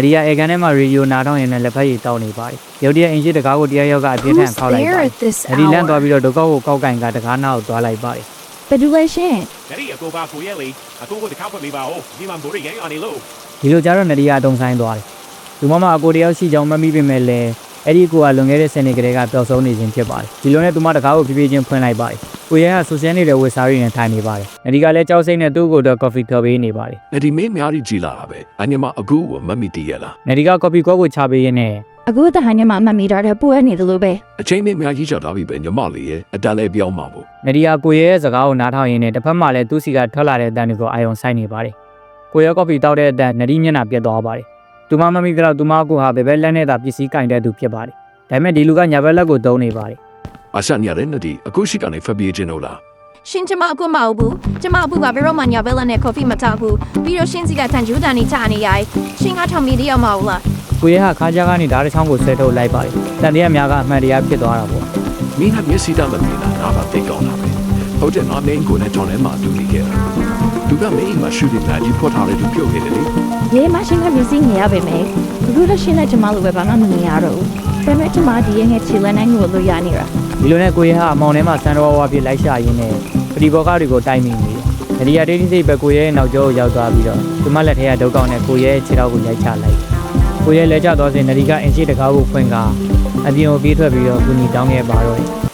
ရီယာအေကန်ထဲမှာရေဒီယိုနားထောင်ရင်းနဲ့လက်ဖက်ရည်တောက်နေပါတယ်ရုတ်တရက်အင်ဂျီတကားကိုတရားရောက်က အပြင်းထန်ခောက်လိုက်ပါတယ်နရီလန့်သွားပြီးတော့ဒုက္ခကိုကောက်ကင်ကတကားနာကိုသွားလိုက်ပါတယ် ဘယ်သူလဲရှင် နရီအကိုကကိုရဲလေအကိုကိုတခါဖွင့်ပေးပါဦးဒီမှာမိုးရိတ်ရိုင်းအနေလို့ ဒီလိုကြတော့နရီယာအတုံဆိုင်သွားတယ်လူမမအကိုတယောက်ရှိကြောင်းမမိပေမဲ့လည်းအဲ့ဒီကိုကလွန်ခဲ့တဲ့10နှစ်ကလေးကပျောက်ဆုံးနေခြင်းဖြစ်ပါတယ်ဒီလိုနဲ့သူမတကားကိုဖြည်းဖြည်းချင်းဖွင့်လိုက်ပါတယ်ကိုရဲကဆူဆဲနေတဲ့ဝက်စားရင်းနဲ့ထိုင်နေပါတယ်နရီကလည်းကြောက်စိတ်နဲ့သူ့ကိုတော့ကော်ဖီဖြော်ပေးနေပါတယ် ။အဲ့ဒီမင်းများကြီးကြည်လာတာပဲ။အညီမအခုမမိတည်ရလား နရီကကော်ဖီကောကိုချပေးရင်းနဲ့ အခုတဟိုင်းထဲမှာအမှတ်မိတာတဲ့ပို့ရနေသလိုပဲ ။အချိန်မင်းများကြီးချတာပြီပဲညီမလေးရဲ့အတက်လဲပြောင်းမှာပေါ့ နရီယာကိုရဲရဲ့စကားကိုနားထောင်ရင်းနဲ့တစ်ဖက်မှာလည်းသူ့စီကထွက်လာတဲ့အတန်တွေကိုအာယုံဆိုင်နေပါတယ်ကိုရဲကော်ဖီတောက်တဲ့အတန်နရီမျက်နှာပြတ်သွားပါတယ်သူမမမိတော့သူမကိုဟာဘယ်ဘက်လက်နဲ့သာပစ္စည်းကင်တဲ့သူဖြစ်ပါတယ်ဒါပေမဲ့ဒီလူကညာဘက်လက်ကိုတုံးနေပါတယ် ။အဆက်ညတဲ့နဒီအခုရှိကနေဖက်ပြေးခြင်းလို့လား ရှင်ကျမအခုမဟုတ်ဘူးကျမအခုကဘယ်တော့မှညာဘက်လက်နဲ့ကော်ဖီမတောက်ဘူးပြီးတော့ရှင်စီကတန်ဂျူတန်နေချနေရိုင်းရှင်ကထောင်မီတယောက်မဟုတ်လား ကိုရဲဟာခါးကြားကနေဓာတ်တစ်ချောင်းကိုဆွဲထုတ်လိုက်ပါတယ်တန်တရားများကအမှန်တရားဖြစ်သွားတာပေါ့ ။မင်းကမျက်စိတမမြင်တာငါပါသိကောင်းတာပဲ။ဟုတ်တယ်ငါမင်းကိုနဲ့ကျွန်တော်လည်းမတူနေခဲ့တာ။သူကမင်းမရှိတဲ့ညာကြီးဖွက်ထားတဲ့သူပြုတ်နေတယ်လေ ရေမရှင်ကမြစီနေရပါမယ်အခုတော့ရှင်နဲ့ကျမလိုပဲဘာမှမမြင်ရတော့ဘူးဒါပေမဲ့ကျမဒီရဲ့ငယ်ချီလန်းနိုင်ကိုလိုရနေတာ ဒီလိုနဲ့ကိုရဲဟာအမောင်ထဲမှာစံတော်ဝါပြလိုက်ရှာရင်းနဲ့ပဒီဘောကတွေကိုတိုက်မိနေတယ်နရီယာတေးတိစိတ်ပဲကိုရဲရဲ့နောက်ကျောကိုရောက်သွားပြီးတော့သူမလက်ထဲကဒုက္ခနဲ့ကိုရဲရဲ့ခြေထောက်ကိုရိုက်ချလိုက်ကိုရဲလဲကျသွားစဉ်နရီကအင်ဂျီတကားကိုဖွင့်ကအပြင်ကိုပြေးထွက်ပြီးတော့ကူညီတောင်းခဲ့ပါတော့တယ်